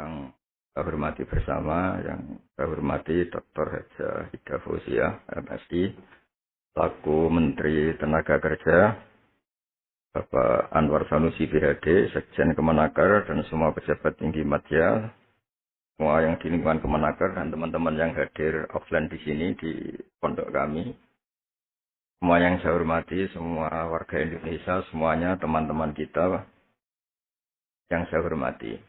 Yang saya hormati bersama, yang saya hormati Dr. Haja Ida Fauziah, MSI, selaku Menteri Tenaga Kerja, Bapak Anwar Sanusi PhD, Sekjen Kemenaker, dan semua pejabat tinggi media, semua yang di lingkungan Kemenaker, dan teman-teman yang hadir offline di sini, di pondok kami. Semua yang saya hormati, semua warga Indonesia, semuanya teman-teman kita yang saya hormati.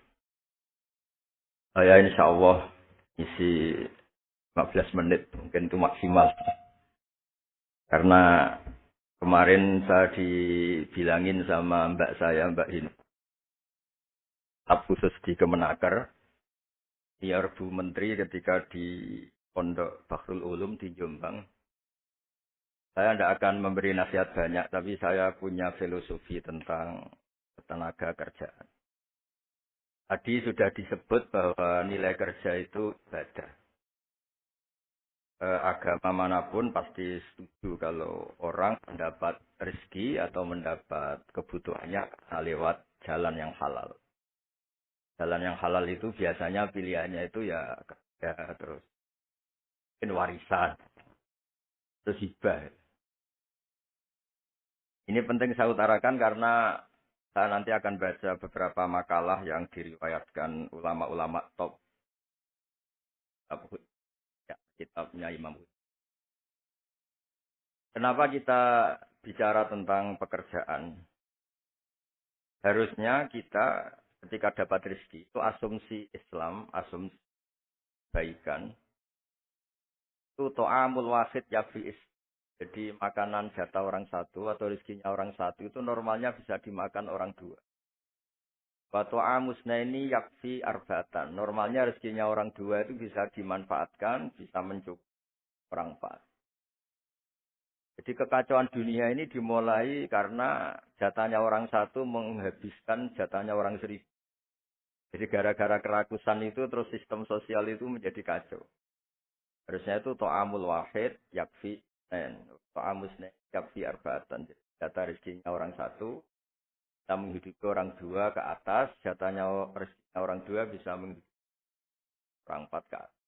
Saya insya Allah isi 15 menit, mungkin itu maksimal. Karena kemarin saya dibilangin sama mbak saya, Mbak Hin, staf khusus di Kemenaker, biar Bu Menteri ketika di Pondok Bahrul Ulum di Jombang. Saya tidak akan memberi nasihat banyak, tapi saya punya filosofi tentang tenaga kerjaan. Tadi sudah disebut bahwa nilai kerja itu ibadah. Agama manapun pasti setuju kalau orang mendapat rezeki atau mendapat kebutuhannya lewat jalan yang halal. Jalan yang halal itu biasanya pilihannya itu ya kerja, terus warisan, terus hibah. Ini penting saya utarakan karena saya nanti akan baca beberapa makalah yang diriwayatkan ulama-ulama top ya, kitabnya Imam Ghazali. Kenapa kita bicara tentang pekerjaan? Harusnya kita ketika dapat rezeki itu asumsi Islam, asumsi kebaikan. Itu to'amul wahid yafi'is. Jadi makanan jatah orang satu atau rezekinya orang satu itu normalnya bisa dimakan orang dua. Wa to'amusna ini yakfi arbatan. Normalnya rezekinya orang dua itu bisa dimanfaatkan, bisa mencukupi orang empat. Jadi kekacauan dunia ini dimulai karena jatahnya orang satu menghabiskan jatahnya orang seribu. Jadi gara-gara kerakusan itu terus sistem sosial itu menjadi kacau. Harusnya itu to'amul wahid yakfi to'amusna yakfi arbatan. Jadi jatah rezekinya orang satu bisa menghidupi orang dua ke atas, jatahnya rezekinya orang dua bisa menghidupi orang empat ke atas.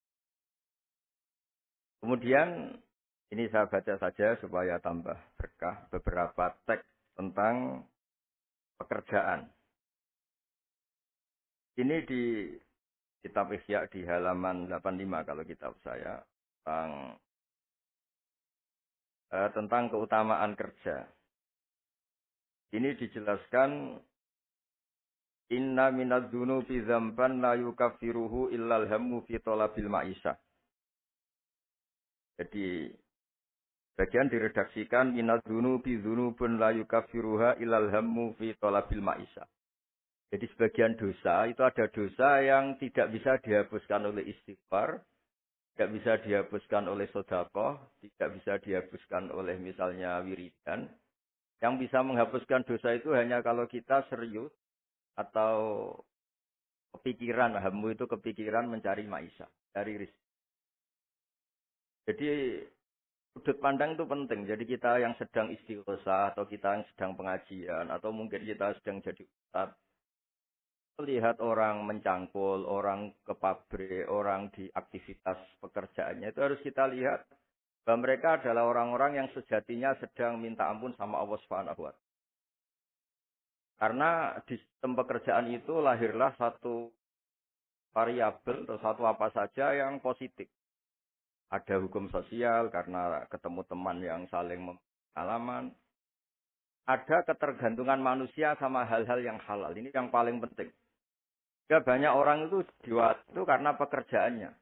Kemudian ini saya baca saja supaya tambah berkah beberapa teks tentang pekerjaan. Ini di kitab Ihya di halaman 85 kalau kitab saya tentang keutamaan kerja. Ini dijelaskan inna minadz-dzunubi dzamban la yukaffiruhu illal hammu fi talabil ma'isyah. Jadi bagian diredaksikan minadz-dzunubi dzunubun la yukaffiruha illal hammu fi talabil ma'isyah. Jadi sebagian dosa itu ada dosa yang tidak bisa dihapuskan oleh istighfar, tidak bisa dihapuskan oleh sedekah, tidak bisa dihapuskan oleh misalnya wiridan. Yang bisa menghapuskan dosa itu hanya kalau kita serius atau kepikiran, hamu itu kepikiran mencari maisha, cari rizki. Jadi sudut pandang itu penting. Jadi kita yang sedang istighosah atau kita yang sedang pengajian atau mungkin kita sedang jadi ustaz, melihat orang mencangkul, orang ke pabrik, orang di aktivitas pekerjaannya itu harus kita lihat bahwa mereka adalah orang-orang yang sejatinya sedang minta ampun sama Allah Subhanahu wa Ta'ala. Karena di sistem pekerjaan itu lahirlah satu variabel atau satu apa saja yang positif. Ada hukum sosial karena ketemu teman yang saling pengalaman. Ada ketergantungan manusia sama hal-hal yang halal. Ini yang paling penting. Ya, banyak orang itu jiwa itu karena pekerjaannya.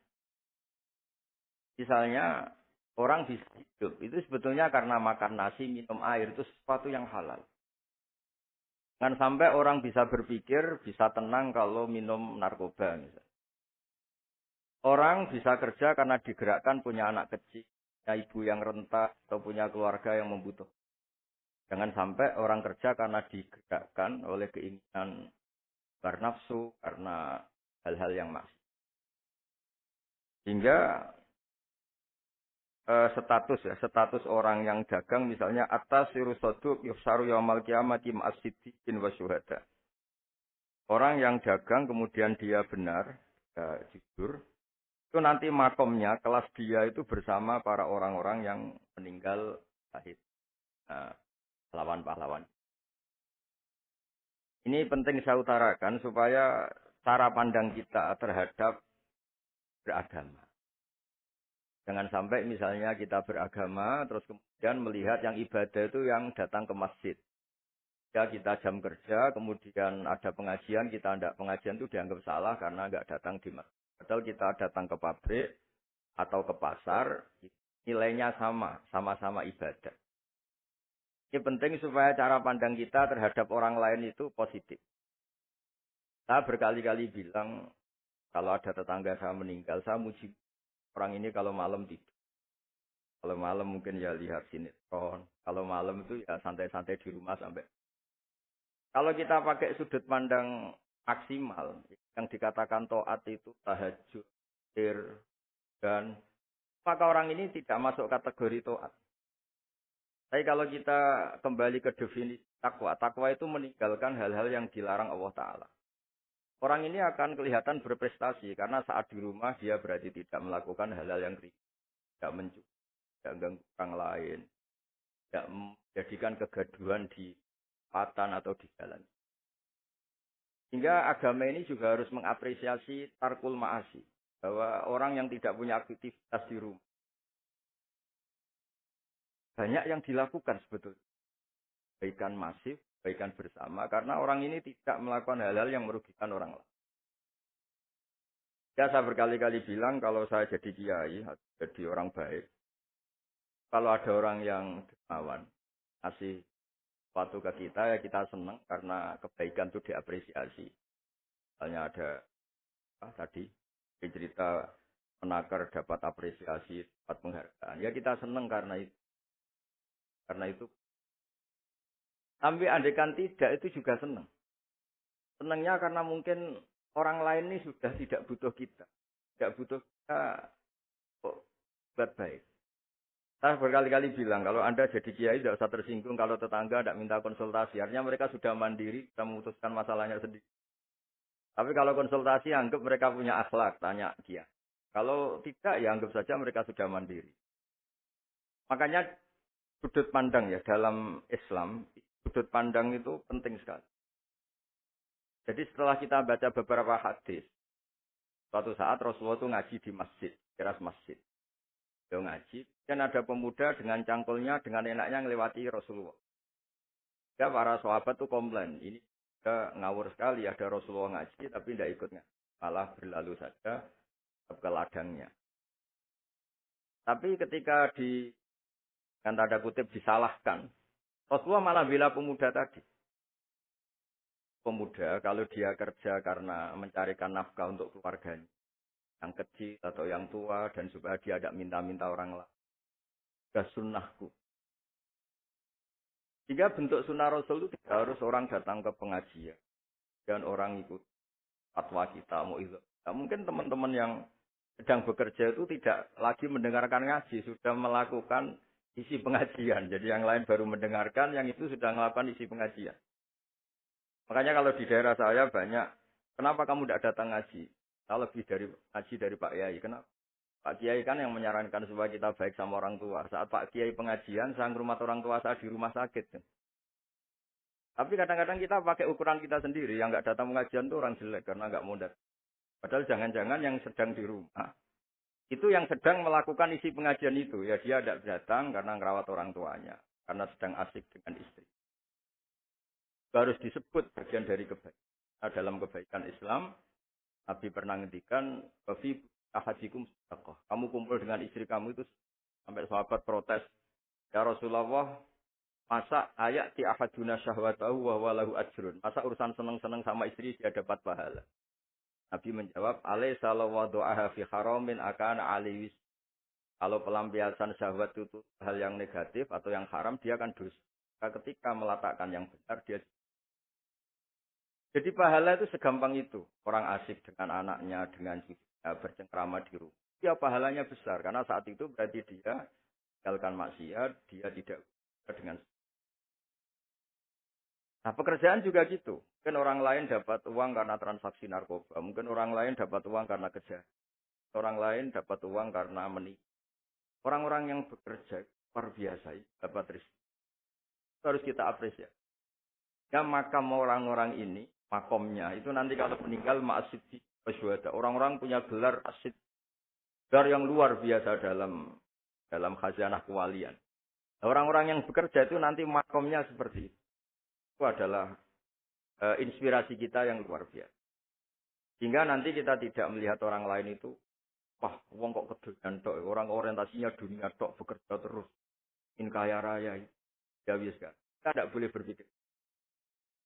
Misalnya orang bisa hidup itu sebetulnya karena makan nasi, minum air itu sesuatu yang halal. Jangan sampai orang bisa berpikir, bisa tenang kalau minum narkoba. Misalnya. Orang bisa kerja karena digerakkan punya anak kecil, punya ibu yang renta, atau punya keluarga yang membutuhkan. Jangan sampai orang kerja karena digerakkan oleh keinginan bernafsu, karena hal-hal yang maksiat. Hingga status orang yang dagang misalnya atas sirusoduk yufsaru yaumal kiamati ma'as siddiqin wa syuhada. Orang yang dagang kemudian dia benar, ya, jujur, itu nanti makomnya, kelas dia itu bersama para orang-orang yang meninggal syahid. Nah, pahlawan-pahlawan. Ini penting saya utarakan supaya cara pandang kita terhadap beragama. Jangan sampai misalnya kita beragama, terus kemudian melihat yang ibadah itu yang datang ke masjid. Ya kita jam kerja, kemudian ada pengajian, kita tidak pengajian itu dianggap salah karena nggak datang di masjid. Padahal kita datang ke pabrik atau ke pasar, nilainya sama, sama-sama ibadah. Ini penting supaya cara pandang kita terhadap orang lain itu positif. Saya berkali-kali bilang, kalau ada tetangga saya meninggal, saya muji orang ini kalau malam tidur. Kalau malam mungkin ya lihat sinetron. Kalau malam itu ya santai-santai di rumah sampai. Kalau kita pakai sudut pandang maksimal, yang dikatakan taat itu tahajud, dan maka orang ini tidak masuk kategori taat. Tapi kalau kita kembali ke definisi takwa, takwa itu meninggalkan hal-hal yang dilarang Allah Ta'ala. Orang ini akan kelihatan berprestasi karena saat di rumah dia berarti tidak melakukan hal-hal yang tidak mencuri, tidak mengganggu orang lain, tidak menjadikan kegaduhan di patan atau di jalan. Sehingga agama ini juga harus mengapresiasi tarkul ma'asi. Bahwa orang yang tidak punya aktivitas di rumah. Banyak yang dilakukan sebetulnya. Kebaikan masif, kebaikan bersama. Karena orang ini tidak melakukan hal-hal yang merugikan orang lain. Ya saya berkali-kali bilang kalau saya jadi kiai, jadi orang baik. Kalau ada orang yang dermawan, kasih sesuatu ke kita, ya kita senang karena kebaikan itu diapresiasi. Misalnya ada tadi cerita menakar dapat apresiasi, dapat penghargaan. Ya kita senang karena itu. Karena itu. Tapi andaikan tidak, itu juga senang. Senangnya karena mungkin orang lain ini sudah tidak butuh kita. Tidak butuh kita kok buat baik. Saya berkali-kali bilang, kalau Anda jadi kiai tidak usah tersinggung kalau tetangga tidak minta konsultasi. Artinya mereka sudah mandiri, sudah memutuskan masalahnya sendiri. Tapi kalau konsultasi, anggap mereka punya akhlak, tanya dia. Kalau tidak, ya anggap saja mereka sudah mandiri. Makanya sudut pandang ya dalam Islam, sudut pandang itu penting sekali. Jadi setelah kita baca beberapa hadis, suatu saat Rasulullah itu ngaji di masjid, teras masjid. Dia ngaji, dan ada pemuda dengan cangkulnya, dengan enaknya melewati Rasulullah. Ya para sahabat itu komplain, ini ngawur sekali, ada Rasulullah ngaji, tapi tidak ikutnya. Malah berlalu saja ke ladangnya. Tapi ketika dengan tanda kutip disalahkan, Rasulullah malah bela pemuda tadi. Pemuda kalau dia kerja karena mencarikan nafkah untuk keluarganya, yang kecil atau yang tua, dan supaya dia tidak minta-minta orang lain. Sudah sunnahku. Jika bentuk sunnah Rasul itu harus orang datang ke pengajian dan orang ikut fatwa kita mau itu. Nah, mungkin teman-teman yang sedang bekerja itu tidak lagi mendengarkan ngaji, sudah melakukan isi pengajian. Jadi yang lain baru mendengarkan, yang itu sudah melakukan isi pengajian. Makanya kalau di daerah saya banyak, kenapa kamu tidak datang ngaji? Saya lebih dari ngaji dari Pak Kiai. Kenapa? Pak Kiai kan yang menyarankan supaya kita baik sama orang tua. Saat Pak Kiai pengajian, saya ngurmat orang tua saya di rumah sakit. Tapi kadang-kadang kita pakai ukuran kita sendiri. Yang nggak datang pengajian itu orang jelek karena nggak mau datang. Padahal jangan-jangan yang sedang di rumah, itu yang sedang melakukan isi pengajian itu. Ya dia tidak datang karena ngerawat orang tuanya. Karena sedang asik dengan istri. Harus disebut bagian dari kebaikan. Nah, dalam kebaikan Islam, Nabi pernah ngendikan, "Fi ahadikum sedekah." Kamu kumpul dengan istri kamu itu sampai sahabat protes. Ya Rasulullah, masa ayat ti ahaduna syahwatahu wa huwa lahu ajrun. Masa urusan seneng-seneng sama istri dia dapat pahala. Nabi menjawab, "Alaysa law wada'aha fi haramin akana aliwis." Kalau pelampiasan syahwat itu hal yang negatif atau yang haram, dia akan dosa. Ketika meletakkan yang benar, dia. Jadi pahala itu segampang itu. Orang asik dengan anaknya, dengan cucunya, bercengkrama di rumah. Ya pahalanya besar. Karena saat itu berarti dia tinggalkan maksiat, dia tidak dengan. Nah, pekerjaan juga gitu. Mungkin orang lain dapat uang karena transaksi narkoba. Mungkin orang lain dapat uang karena kejahatan. Orang lain dapat uang karena menikah. Orang-orang yang bekerja luar biasa dapat rezeki. Itu harus kita apresiasi. Ya, makam orang-orang ini, makomnya, itu nanti kalau meninggal ma'asiddi wasyuhada. Orang-orang punya gelar asid. Gelar yang luar biasa dalam khazanah kewalian. Orang-orang yang bekerja itu nanti makomnya seperti itu. Itu adalah inspirasi kita yang luar biasa. Sehingga nanti kita tidak melihat orang lain itu, wah, uang kok kedudukan tok, orang orientasinya dunia tok, bekerja terus, ingin kaya raya, ya kan. Kita tidak boleh berpikir.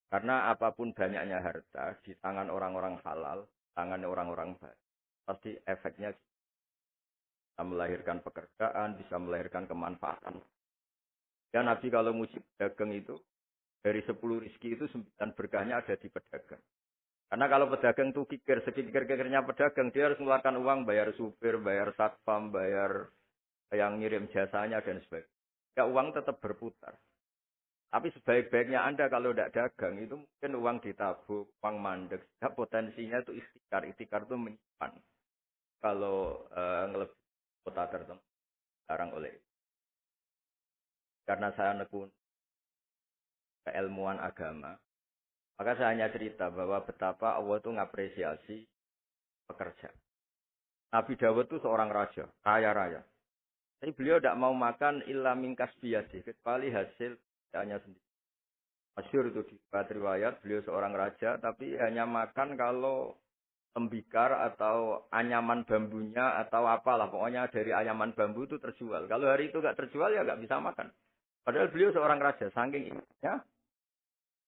Karena apapun banyaknya harta di tangan orang-orang halal, tangan orang-orang baik, pasti efeknya bisa melahirkan pekerjaan, bisa melahirkan kemanfaatan. Dan Nabi kalau musim dagang itu, dari 10 rizki itu 9 berkahnya ada di pedagang. Karena kalau pedagang itu sekikir-kikirnya pedagang, dia harus mengeluarkan uang, bayar supir, bayar satpam, bayar yang ngirim jasanya, dan sebagainya. Ya, uang tetap berputar. Tapi sebaik-baiknya Anda kalau tidak dagang, itu mungkin uang ditabung, uang mandek. Ya, potensinya itu ikhtikar. Ikhtikar itu menyimpan. Kalau ngelebihi kota tertentu, sekarang oleh. Karena saya nekun keilmuan agama, maka saya hanya cerita bahwa betapa Allah itu ngapresiasi pekerja. Nabi Dawud itu seorang raja, kaya raya. Tapi beliau tidak mau makan illa mingkas biasi, kecuali hasil hanya sendiri. Masyhur itu di riwayat, beliau seorang raja, tapi hanya makan kalau tembikar atau anyaman bambunya atau apalah. Pokoknya dari anyaman bambu itu terjual. Kalau hari itu nggak terjual ya nggak bisa makan. Padahal beliau seorang raja, saking ingatnya.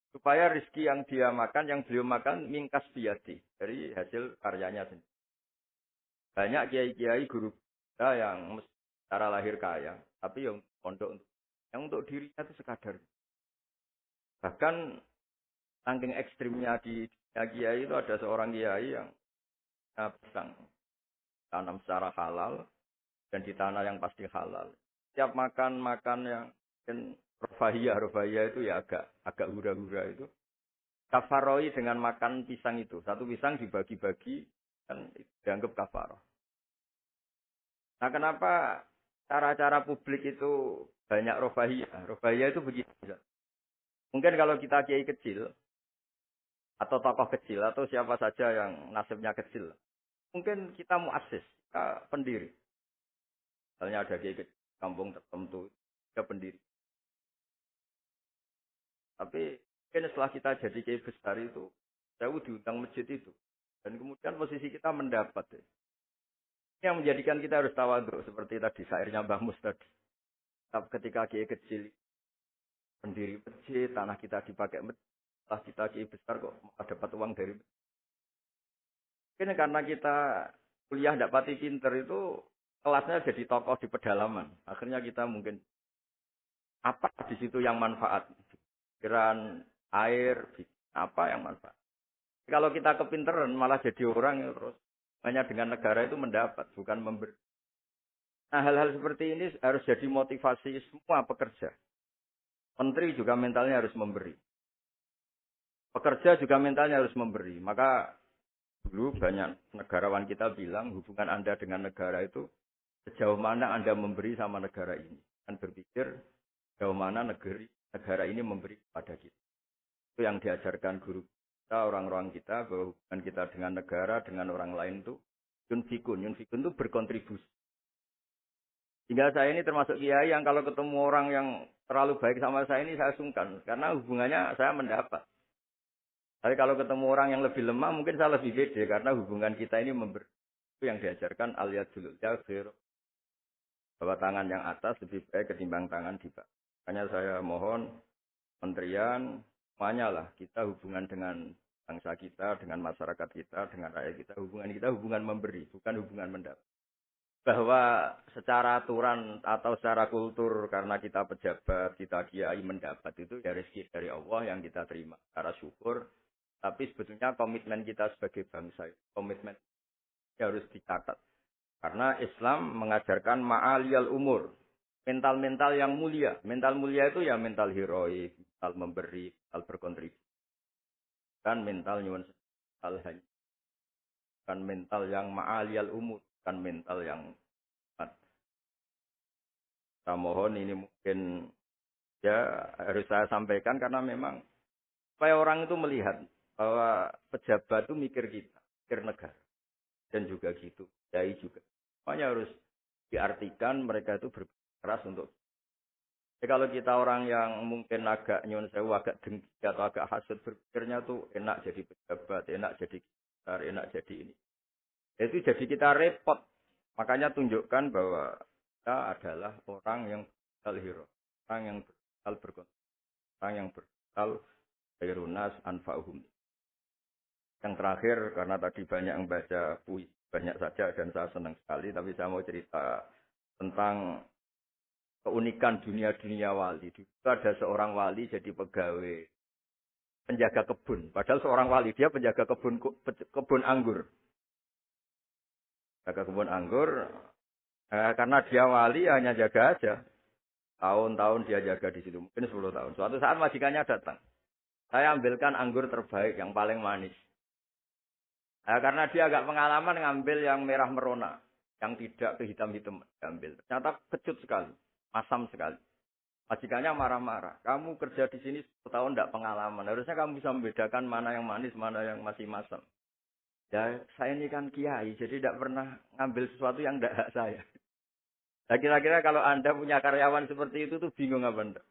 Supaya rezeki yang dia makan, yang beliau makan, mingkas biati. Dari hasil karyanya sendiri. Banyak kiai-kiai guru kita yang secara lahir kaya. Tapi yang pondok yang untuk dirinya itu sekadar. Bahkan saking ekstrimnya di kiai itu ada seorang kiai yang pisang tanam secara halal dan di tanah yang pasti halal. Setiap makan yang rofahiyah itu ya agak hura-hura itu. Kafaroi dengan makan pisang itu. Satu pisang dibagi-bagi dan dianggap kafaroh. Nah, kenapa cara-cara publik itu banyak rofahiyah? Rofahiyah itu begitu. Mungkin kalau kita kiai kecil, atau tokoh kecil, atau siapa saja yang nasibnya kecil, mungkin kita muassis, kita pendiri. Misalnya ada kiai kecil, kampung tertentu, kita pendiri. Tapi mungkin setelah kita jadi kiai besar itu, jauh diundang masjid itu. Dan kemudian posisi kita mendapat. Yang menjadikan kita harus tawadhu seperti tadi syairnya Mbah Mus tadi. Tapi ketika kiai kecil pendiri masjid, tanah kita dipakai masjid, setelah kita kiai besar kok dapat uang dari masjid. Mungkin karena kita kuliah tidak pati pinter itu kelasnya jadi tokoh di pedalaman. Akhirnya kita mungkin apa di situ yang manfaat? Pikiran, air, apa yang manfaat? Kalau kita kepinteran malah jadi orang yang terus hanya dengan negara itu mendapat, bukan memberi. Nah, hal-hal seperti ini harus jadi motivasi semua pekerja. Menteri juga mentalnya harus memberi. Pekerja juga mentalnya harus memberi. Maka dulu banyak negarawan kita bilang hubungan Anda dengan negara itu sejauh mana Anda memberi sama negara ini. Dan berpikir sejauh mana negara ini memberi kepada kita. Itu yang diajarkan guru kita, orang-orang kita, bahwa hubungan kita dengan negara, dengan orang lain itu yunfikun. Yunfikun itu berkontribusi. Hingga saya ini termasuk kiai yang kalau ketemu orang yang terlalu baik sama saya ini saya sungkan. Karena hubungannya saya mendapat. Tapi kalau ketemu orang yang lebih lemah mungkin saya lebih pede. Karena hubungan kita ini memberi. Itu yang diajarkan al-yadul jazir. Bahwa tangan yang atas lebih baik ketimbang tangan di bawah. Makanya saya mohon menterian, semuanya lah. Kita hubungan dengan bangsa kita, dengan masyarakat kita, dengan rakyat kita. Hubungan kita hubungan memberi, bukan hubungan mendapat. Bahwa secara aturan atau secara kultur karena kita pejabat, kita kiai mendapat itu ya rezeki dari Allah yang kita terima secara syukur. Tapi sebetulnya komitmen kita sebagai bangsa, komitmen harus dicatat. Karena Islam mengajarkan ma'aliyal umur. mental-mental yang mulia. Mental mulia itu ya mental heroik, mental memberi, mental berkontribusi. Kan mental nyuwun mental hanya. Kan mental yang ma'aliyal umur. Kan mental yang saya mohon ini mungkin ya harus saya sampaikan karena memang supaya orang itu melihat bahwa pejabat itu mikir kita, mikir negara. Dan juga gitu, kiai juga. Makanya harus diartikan mereka itu berkeras untuk. Jadi kalau kita orang yang mungkin agak nyun sewu, agak dengki atau agak hasut berpikirnya tuh enak jadi pejabat, enak jadi besar, enak jadi ini. Itu jadi kita repot. Makanya tunjukkan bahwa kita adalah orang yang bersal hero, orang yang bersal berkontribusi, orang yang bersal khairunas anfa'uhum. Yang terakhir, karena tadi banyak yang baca puisi, banyak saja dan saya senang sekali, tapi saya mau cerita tentang keunikan dunia-dunia wali. Itu ada seorang wali jadi pegawai penjaga kebun. Padahal seorang wali, dia penjaga kebun anggur. Jaga kebun anggur, karena dia wali hanya jaga aja. Tahun-tahun dia jaga di situ, mungkin 10 tahun. Suatu saat majikannya datang. Saya ambilkan anggur terbaik, yang paling manis. Karena dia agak pengalaman ngambil yang merah merona. Yang tidak kehitam-hitam diambil. Ternyata kecut sekali. Masam sekali. Majikannya marah-marah. Kamu kerja di sini 10 tahun tidak pengalaman. Harusnya kamu bisa membedakan mana yang manis, mana yang masih masam. Ya, saya ini kan kiai, jadi tidak pernah ngambil sesuatu yang tidak hak saya. Nah, kira-kira kalau Anda punya karyawan seperti itu tuh bingung apa enggak?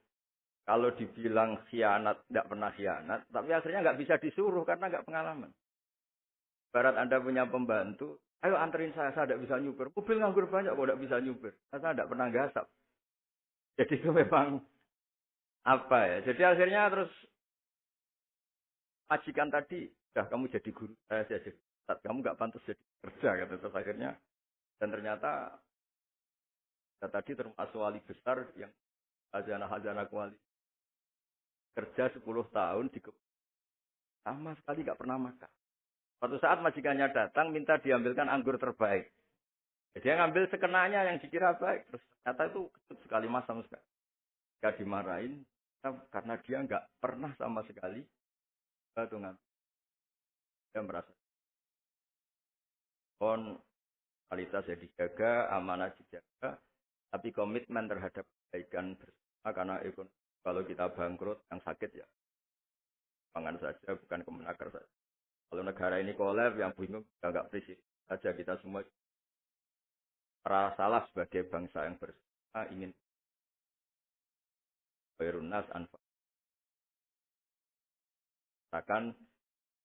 Kalau dibilang khianat, tidak pernah khianat. Tapi akhirnya nggak bisa disuruh karena nggak pengalaman. Barat Anda punya pembantu, ayo anterin saya tidak bisa nyuper. Mobil nganggur banyak kok tidak bisa nyuper. Saya tidak pernah gasap. Jadi itu memang apa ya. Jadi akhirnya terus majikan tadi, dah kamu jadi guru, saya jadi ustadz, kamu nggak pantas jadi kerja gitu. Terus akhirnya, dan ternyata ya, tadi termasuk wali besar yang hajana kuali kerja 10 tahun di sama sekali nggak pernah makan. Suatu saat majikannya datang minta diambilkan anggur terbaik. Jadi dia ngambil sekenanya yang dikira baik. Terus ternyata itu kecut sekali masam sekali. Gak dimarahin karena dia nggak pernah sama sekali ngambil. Dia merasa kualitas ya dijaga, amanah dijaga, tapi komitmen terhadap kebaikan bersama karena kalau kita bangkrut yang sakit ya pangan saja bukan kemenaker saja. Kalau negara ini kolab yang bingung ya nggak presiden saja kita semua merasa salah sebagai bangsa yang bersama ingin khairunas anfa'akan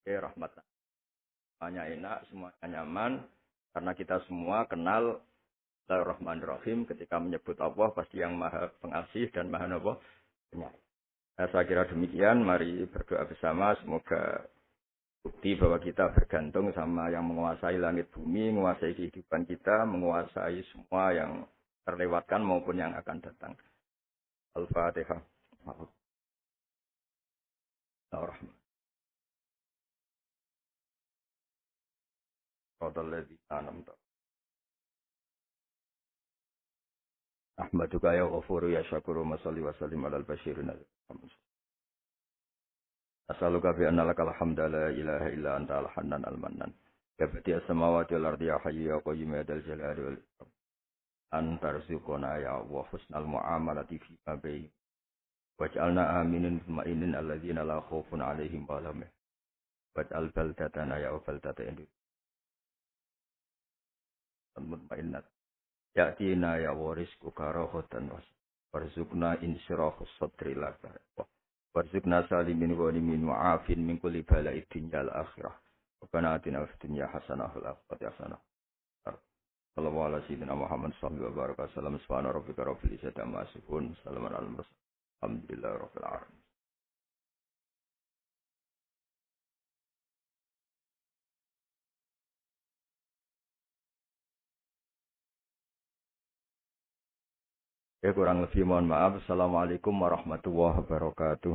rahmatan. Semuanya enak, semuanya nyaman karena kita semua kenal Bismillahirrahmanirrahim ketika menyebut Allah pasti yang maha pengasih dan maha penyayang. Saya kira demikian, mari berdoa bersama semoga bukti bahwa kita bergantung sama yang menguasai langit bumi, menguasai kehidupan kita, menguasai semua yang terlewatkan maupun yang akan datang. Al-Fatihah. Bismillahirrahmanirrahim. Ahmaduka ya ghafuru ya syakuru masalli wa sallim ala al-bashirin As'aluka bi anna lakal hamda la ilaha illa anta al-hannan al-mannan. Ya badi as-samawati wal ardi ya hayyu ya qayyum ya dal jalali wal ikram. Anta rizquna ya wa husnal muamalati fi ma bayn. Waj'alna aminin mutmainin alladzina la khaufun 'alaihim wa lahum waj'al baldatana ya baldata indu mutmainnat. Ya'tina ya wa rizquka rahatan warzuqna insyirahus sadri laka. Warzuqna salimin ghanimin wa'afin min kulli bala'id dunya al-akhirah. Rabbana atina fid dunya hasanah wa fil akhirati hasanah. Sallallahu ala sayyidina Muhammad sallallahu alaihi wasallam. Subhana rabbika rabbil izzati amma yasifun. Salamun alal mursalin. Alhamdulillahi rabbil alamin. Ya kurang lebih mohon maaf. Assalamualaikum warahmatullahi wabarakatuh.